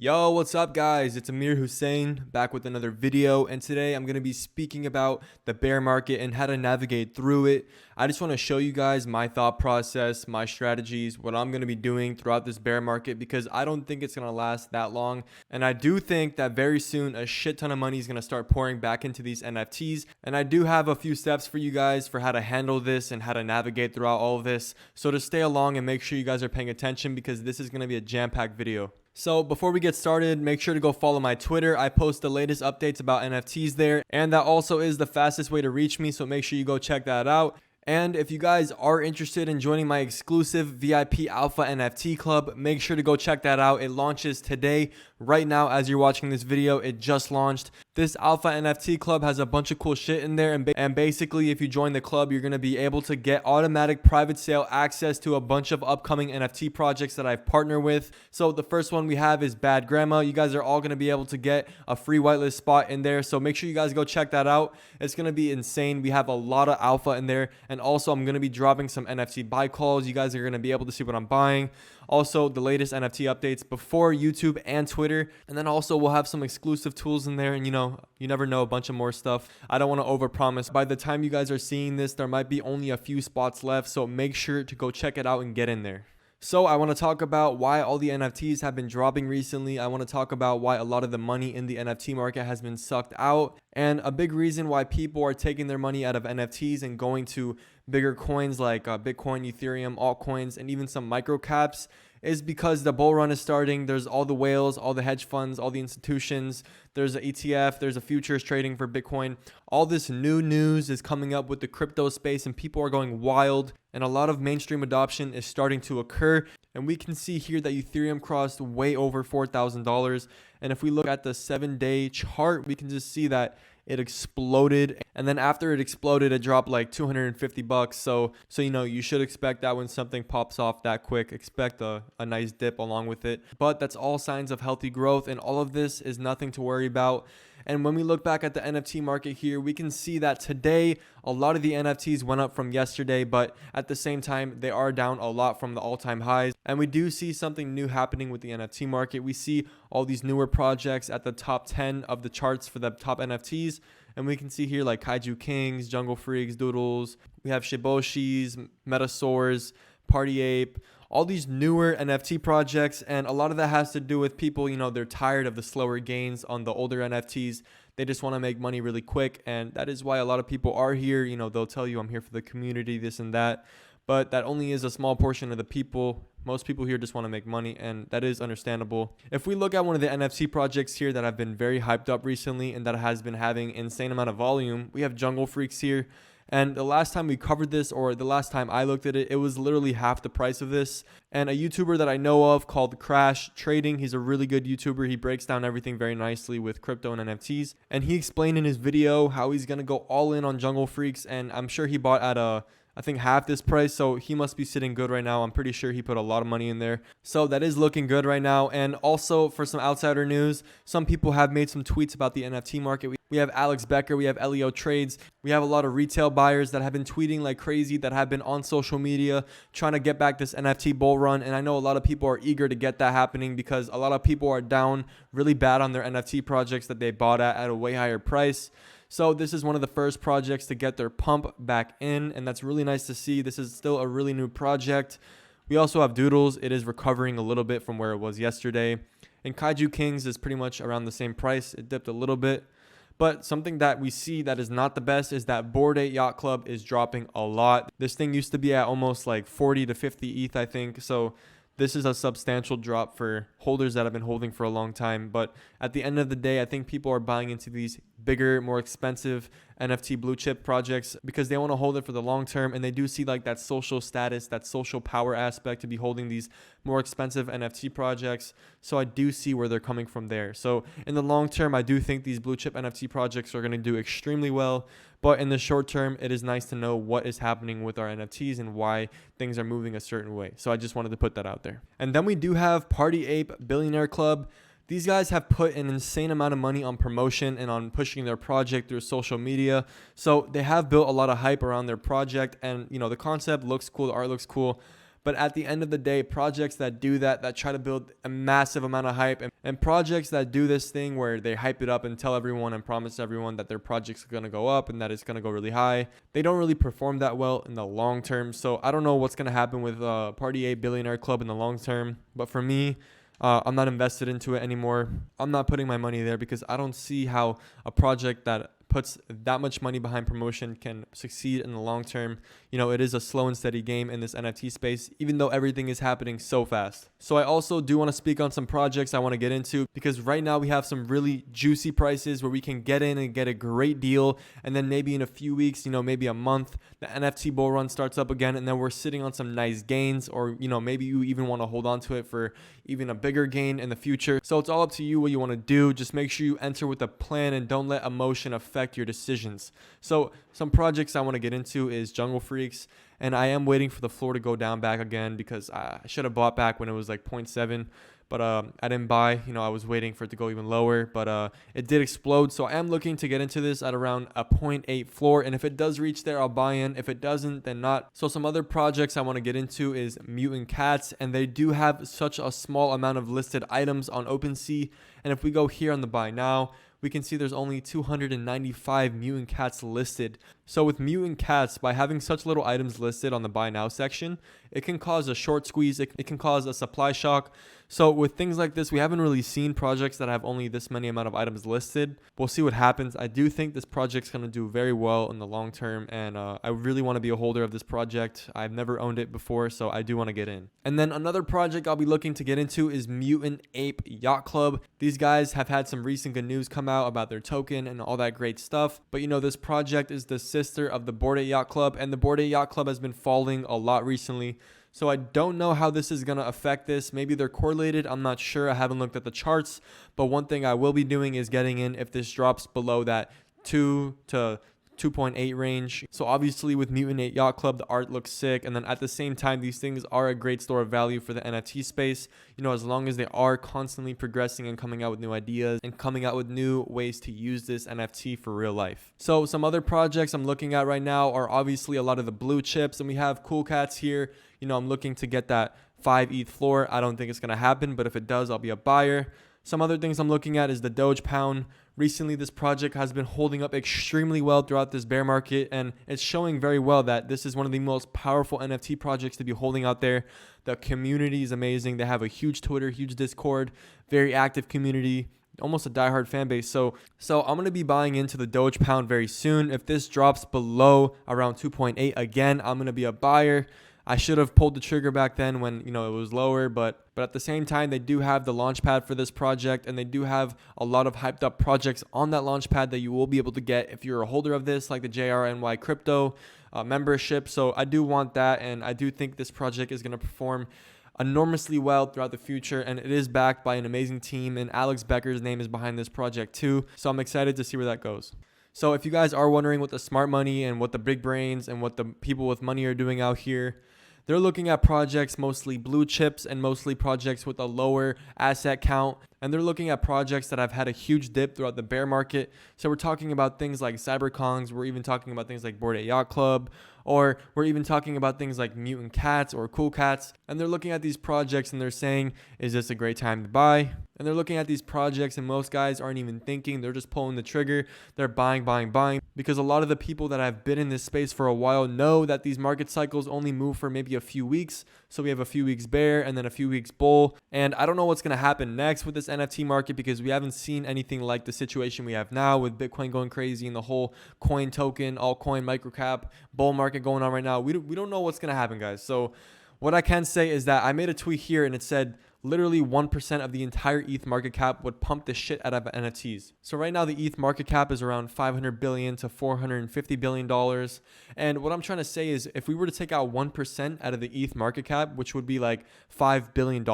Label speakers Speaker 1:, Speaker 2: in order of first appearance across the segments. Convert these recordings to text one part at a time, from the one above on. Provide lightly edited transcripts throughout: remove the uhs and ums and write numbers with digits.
Speaker 1: Yo, what's up guys? It's Amir Hussein back with another video, and today I'm going to be speaking about the bear market and how to navigate through it. I just want to show you guys my thought process, my strategies, what I'm going to be doing throughout this bear market because I don't think it's going to last that long. And I do think that very soon a shit ton of money is going to start pouring back into these NFTs. And I do have a few steps for you guys for how to handle this and how to navigate throughout all of this. So to stay along and make sure you guys are paying attention because this is going to be a jam-packed video. So before we get started, make sure to go follow my Twitter. I post the latest updates about NFTs there, and that also is the fastest way to reach me, so make sure you go check that out. And if you guys are interested in joining my exclusive VIP Alpha NFT Club, make sure to go check that out. It launches today. Right now, as you're watching this video, it just launched. This Alpha NFT Club has a bunch of cool shit in there. And basically, if you join the club, you're going to be able to get automatic private sale access to a bunch of upcoming NFT projects that I've partnered with. So the first one we have is Bad Grandma. You guys are all going to be able to get a free whitelist spot in there. So make sure you guys go check that out. It's going to be insane. We have a lot of alpha in there. And also, I'm going to be dropping some NFT buy calls. You guys are going to be able to see what I'm buying. Also, the latest NFT updates before YouTube and Twitter. And then also we'll have some exclusive tools in there. And you never know, a bunch of more stuff. I don't want to overpromise. By the time you guys are seeing this, there might be only a few spots left. So make sure to go check it out and get in there. So I want to talk about why all the NFTs have been dropping recently. I want to talk about why a lot of the money in the NFT market has been sucked out. And a big reason why people are taking their money out of NFTs and going to bigger coins like Bitcoin, Ethereum, altcoins, and even some micro caps is because the bull run is starting. There's all the whales, all the hedge funds, all the institutions. There's an ETF. There's a futures trading for Bitcoin. All this new news is coming up with the crypto space and people are going wild. And a lot of mainstream adoption is starting to occur. And we can see here that Ethereum crossed way over $4,000. And if we look at the 7-day chart, we can just see that it exploded, and then after it exploded, it dropped like $250. So you should expect that when something pops off that quick, expect a nice dip along with it. But that's all signs of healthy growth, and all of this is nothing to worry about. And when we look back at the NFT market here, we can see that today a lot of the NFTs went up from yesterday, but at the same time, they are down a lot from the all-time highs. And we do see something new happening with the NFT market. We see all these newer projects at the top 10 of the charts for the top NFTs. And we can see here like Kaiju Kingz, Jungle Freaks, Doodles. We have Shiboshis, Metasaurs, Party Ape, all these newer NFT projects. And a lot of that has to do with people, they're tired of the slower gains on the older NFTs. They just want to make money really quick. And that is why a lot of people are here. They'll tell you I'm here for the community, this and that. But that only is a small portion of the people. Most people here just want to make money, and that is understandable. If we look at one of the NFT projects here that have been very hyped up recently and that has been having insane amount of volume, we have Jungle Freaks here. And the last time we covered this, or the last time I looked at it, it was literally half the price of this. And a YouTuber that I know of called Crash Trading, he's a really good YouTuber. He breaks down everything very nicely with crypto and NFTs. And he explained in his video how he's going to go all in on Jungle Freaks. And I'm sure he bought at I think half this price, so he must be sitting good right now. I'm pretty sure he put a lot of money in there. So that is looking good right now. And also for some outsider news, some people have made some tweets about the NFT market. We have Alex Becker, we have Elio Trades. We have a lot of retail buyers that have been tweeting like crazy, that have been on social media trying to get back this NFT bull run. And I know a lot of people are eager to get that happening because a lot of people are down really bad on their NFT projects that they bought at a way higher price. So this is one of the first projects to get their pump back in, and that's really nice to see. This is still a really new project. We also have Doodles. It is recovering a little bit from where it was yesterday. And Kaiju Kingz is pretty much around the same price. It dipped a little bit. But something that we see that is not the best is that Bored Ape Yacht Club is dropping a lot. This thing used to be at almost like 40 to 50 ETH, I think. So this is a substantial drop for holders that have been holding for a long time. But at the end of the day, I think people are buying into these bigger, more expensive NFT blue chip projects because they want to hold it for the long term. And they do see like that social status, that social power aspect to be holding these more expensive NFT projects. So I do see where they're coming from there. So in the long term, I do think these blue chip NFT projects are going to do extremely well. But in the short term, it is nice to know what is happening with our NFTs and why things are moving a certain way. So I just wanted to put that out there. And then we do have Party Ape Billionaire Club. These guys have put an insane amount of money on promotion and on pushing their project through social media. So they have built a lot of hype around their project. And, the concept looks cool. The art looks cool. But at the end of the day, projects that do that, that try to build a massive amount of hype, and projects that do this thing where they hype it up and tell everyone and promise everyone that their project's going to go up and that it's going to go really high, they don't really perform that well in the long term. So I don't know what's going to happen with Party A Billionaire Club in the long term. But for me, I'm not invested into it anymore. I'm not putting my money there because I don't see how a project that puts that much money behind promotion can succeed in the long term. You know, it is a slow and steady game in this NFT space, even though everything is happening so fast. So I also do want to speak on some projects I want to get into, because right now we have some really juicy prices where we can get in and get a great deal. And then maybe in a few weeks, you know, maybe a month, the NFT bull run starts up again, and then we're sitting on some nice gains, or, you know, maybe you even want to hold on to it for even a bigger gain in the future. So it's all up to you what you want to do. Just make sure you enter with a plan and don't let emotion affect your decisions. So some projects I want to get into is Jungle Freaks, and I am waiting for the floor to go down back again, because I should have bought back when it was like 0.7, but I didn't buy. You know, I was waiting for it to go even lower, but it did explode. So I am looking to get into this at around a 0.8 floor, and if it does reach there, I'll buy in. If it doesn't, then not. So some other projects I want to get into is Mutant Cats, and they do have such a small amount of listed items on OpenSea. And if we go here on the buy now, we can see there's only 295 mutant cats listed. So with mutant cats, by having such little items listed on the buy now section, it can cause a short squeeze. It can cause a supply shock. So with things like this, we haven't really seen projects that have only this many amount of items listed. We'll see what happens. I do think this project's going to do very well in the long term, and I really want to be a holder of this project. I've never owned it before, so I do want to get in. And then another project I'll be looking to get into is Mutant Ape Yacht Club. These guys have had some recent good news come out about their token and all that great stuff. But you know, this project is the sister of the Bored Ape Yacht Club, and the Bored Ape Yacht Club has been falling a lot recently. So I don't know how this is going to affect this. Maybe they're correlated. I'm not sure. I haven't looked at the charts. But one thing I will be doing is getting in if this drops below that 2 to 2.8 range. So obviously with Mutant Ape Yacht Club, the art looks sick. And then at the same time, these things are a great store of value for the NFT space. You know, as long as they are constantly progressing and coming out with new ideas and coming out with new ways to use this NFT for real life. So some other projects I'm looking at right now are obviously a lot of the blue chips, and we have Cool Cats here. You know, I'm looking to get that 5 ETH floor. I don't think it's going to happen, but if it does, I'll be a buyer. Some other things I'm looking at is the Doge Pound. Recently, this project has been holding up extremely well throughout this bear market, and it's showing very well that this is one of the most powerful NFT projects to be holding out there. The community is amazing. They have a huge Twitter, huge Discord, very active community, almost a diehard fan base. So I'm going to be buying into the Doge Pound very soon. If this drops below around 2.8 again, I'm going to be a buyer. I should have pulled the trigger back then when, you know, it was lower, but at the same time, they do have the launch pad for this project, and they do have a lot of hyped up projects on that launch pad that you will be able to get if you're a holder of this, like the JRNY crypto membership. So I do want that, and I do think this project is going to perform enormously well throughout the future, and it is backed by an amazing team, and Alex Becker's name is behind this project too. So I'm excited to see where that goes. So if you guys are wondering what the smart money and what the big brains and what the people with money are doing out here, they're looking at projects, mostly blue chips and mostly projects with a lower asset count. And they're looking at projects that have had a huge dip throughout the bear market. So we're talking about things like CyberKongz. We're even talking about things like Bored Ape Yacht Club. Or we're even talking about things like Mutant Cats or Cool Cats. And they're looking at these projects and they're saying, is this a great time to buy? And they're looking at these projects, and most guys aren't even thinking. They're just pulling the trigger. They're buying. Because a lot of the people that have been in this space for a while know that these market cycles only move for maybe a few weeks. So we have a few weeks bear and then a few weeks bull. And I don't know what's going to happen next with this NFT market, because we haven't seen anything like the situation we have now with Bitcoin going crazy and the whole coin token, altcoin, microcap, bull market going on right now. We don't know what's going to happen, guys. So what I can say is that I made a tweet here and it said literally 1% of the entire ETH market cap would pump the shit out of NFTs. So right now the ETH market cap is around $500 billion to $450 billion. And what I'm trying to say is, if we were to take out 1% out of the ETH market cap, which would be like $5 billion,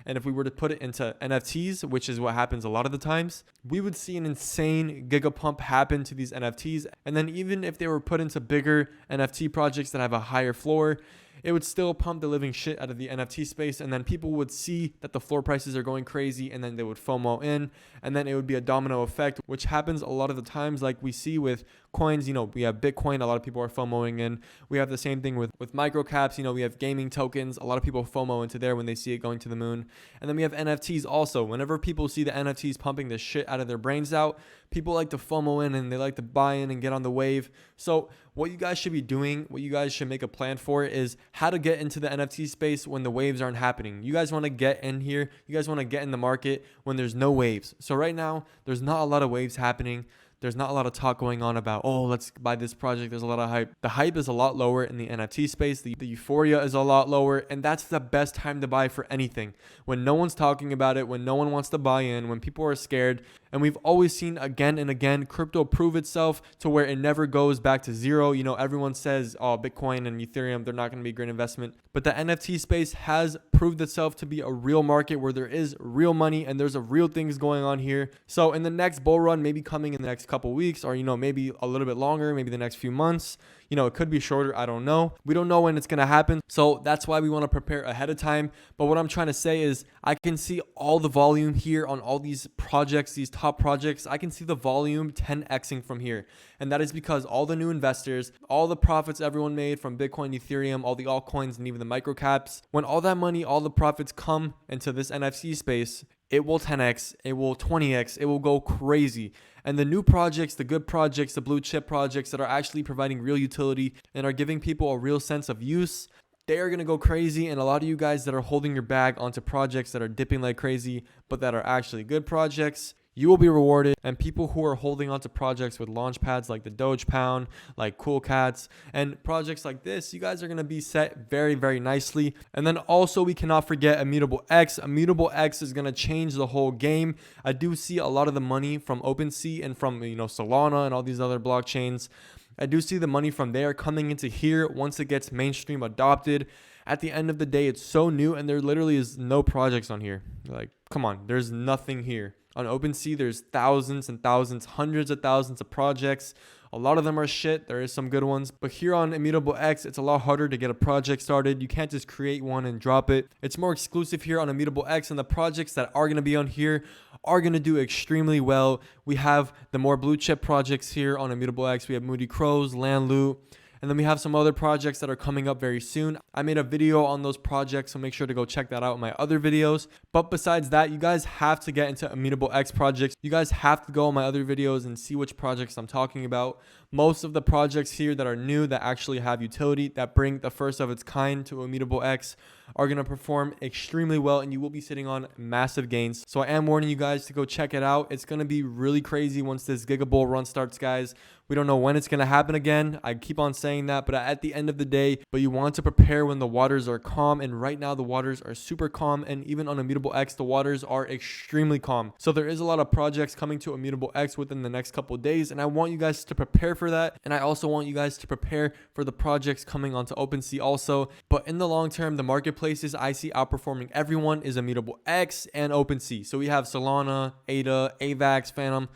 Speaker 1: and if we were to put it into NFTs, which is what happens a lot of the times, we would see an insane gigapump happen to these NFTs. And then even if they were put into bigger NFT projects that have a higher floor, it would still pump the living shit out of the NFT space, and then people would see that the floor prices are going crazy, and then they would FOMO in, and then it would be a domino effect, which happens a lot of the times, like we see with coins. You know, we have Bitcoin. A lot of people are FOMOing in. We have the same thing with microcaps. You know, we have gaming tokens. A lot of people FOMO into there when they see it going to the moon. And then we have NFTs also. Whenever people see the NFTs pumping the shit out of their brains out, people like to FOMO in and they like to buy in and get on the wave. So what you guys should be doing, what you guys should make a plan for is how to get into the NFT space when the waves aren't happening. You guys want to get in here. You guys want to get in the market when there's no waves. So right now, there's not a lot of waves happening. There's not a lot of talk going on about, oh, let's buy this project. There's a lot of hype. The hype is a lot lower in the NFT space. The euphoria is a lot lower. And that's the best time to buy for anything. When no one's talking about it, when no one wants to buy in, when people are scared. And we've always seen again and again, crypto prove itself to where it never goes back to zero. You know, everyone says, oh, Bitcoin and Ethereum, they're not going to be a great investment. But the NFT space has proved itself to be a real market where there is real money and there's a real things going on here. So in the next bull run, maybe coming in the next couple weeks, or, you know, maybe a little bit longer, maybe the next few months, you know, it could be shorter. I don't know. We don't know when it's going to happen. So that's why we want to prepare ahead of time. But what I'm trying to say is I can see all the volume here on all these projects, these top projects. I can see the volume 10xing from here. And that is because all the new investors, all the profits everyone made from Bitcoin, Ethereum, all the altcoins, and even the microcaps, when all that money, all the profits come into this NFT space, it will 10x, it will 20x, it will go crazy. And the new projects, the good projects, the blue chip projects that are actually providing real utility and are giving people a real sense of use, they are going to go crazy. And a lot of you guys that are holding your bag onto projects that are dipping like crazy, but that are actually good projects, you will be rewarded. And people who are holding onto projects with launch pads like the Doge Pound, like Cool Cats, and projects like this, you guys are going to be set very, very nicely. And then also we cannot forget Immutable X. Immutable X is going to change the whole game. I do see a lot of the money from OpenSea and from, you know, Solana and all these other blockchains. I do see the money from there coming into here once it gets mainstream adopted. At the end of the day, it's so new and there literally is no projects on here. Like, come on, there's nothing here. On OpenSea, there's thousands and thousands, hundreds of thousands of projects. A lot of them are shit. There is some good ones. But here on Immutable X, it's a lot harder to get a project started. You can't just create one and drop it. It's more exclusive here on Immutable X, and the projects that are going to be on here are going to do extremely well. We have the more blue chip projects here on Immutable X. We have Moody Crows, Landloot. And then we have some other projects that are coming up very soon. I made a video on those projects, so make sure to go check that out in my other videos. But besides that, you guys have to get into Immutable X projects. You guys have to go on my other videos and see which projects I'm talking about. Most of the projects here that are new, that actually have utility, that bring the first of its kind to Immutable X, are going to perform extremely well, and you will be sitting on massive gains. So I am warning you guys to go check it out. It's going to be really crazy once this Giga Bull run starts, guys. We don't know when it's going to happen again. I keep on saying that, but at the end of the day, but you want to prepare when the waters are calm, and right now the waters are super calm, and even on Immutable X, the waters are extremely calm. So there is a lot of projects coming to Immutable X within the next couple of days, and I want you guys to prepare for that, and I also want you guys to prepare for the projects coming onto OpenSea also. But in the long term, the marketplaces I see outperforming everyone is Immutable X and OpenSea. So we have Solana, ADA, AVAX, Phantom.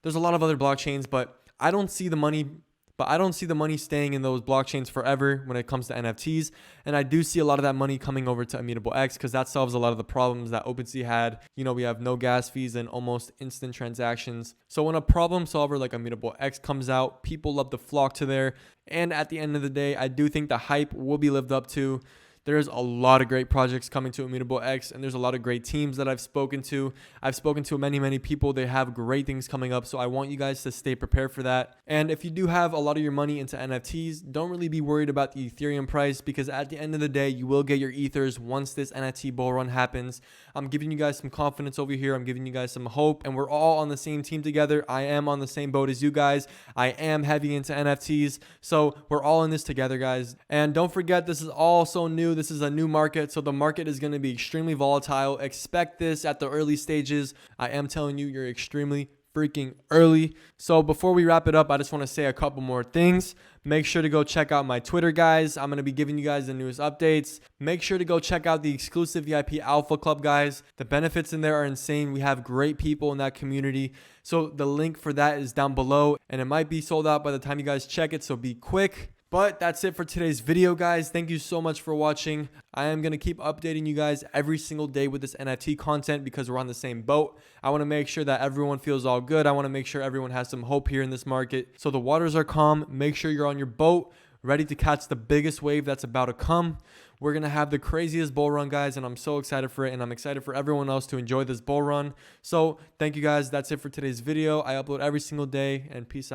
Speaker 1: There's a lot of other blockchains, but I don't see the money staying in those blockchains forever when it comes to NFTs. And I do see a lot of that money coming over to Immutable X because that solves a lot of the problems that OpenSea had. You know, we have no gas fees and almost instant transactions. So when a problem solver like Immutable X comes out, people love to flock to there. And at the end of the day, I do think the hype will be lived up to. There's a lot of great projects coming to Immutable X, and there's a lot of great teams that I've spoken to. I've spoken to many people. They have great things coming up, so I want you guys to stay prepared for that. And if you do have a lot of your money into NFTs, don't really be worried about the Ethereum price, because at the end of the day, you will get your ethers once this NFT bull run happens. I'm giving you guys some confidence over here. I'm giving you guys some hope, and we're all on the same team together. I am on the same boat as you guys. I am heavy into NFTs, so we're all in this together, guys. And don't forget, this is all so new. This is a new market, so the market is going to be extremely volatile. Expect this at the early stages. I am telling you, you're extremely freaking early. So before we wrap it up, I just want to say a couple more things. Make sure to go check out my Twitter, guys. I'm going to be giving you guys the newest updates. Make sure to go check out the exclusive VIP Alpha Club, guys. The benefits in there are insane. We have great people in that community. So the link for that is down below, and it might be sold out by the time you guys check it, so be quick. But that's it for today's video, guys. Thank you so much for watching. I am going to keep updating you guys every single day with this NFT content because we're on the same boat. I want to make sure that everyone feels all good. I want to make sure everyone has some hope here in this market. So the waters are calm. Make sure you're on your boat, ready to catch the biggest wave that's about to come. We're going to have the craziest bull run, guys, and I'm so excited for it, and I'm excited for everyone else to enjoy this bull run. So thank you, guys. That's it for today's video. I upload every single day, and peace out.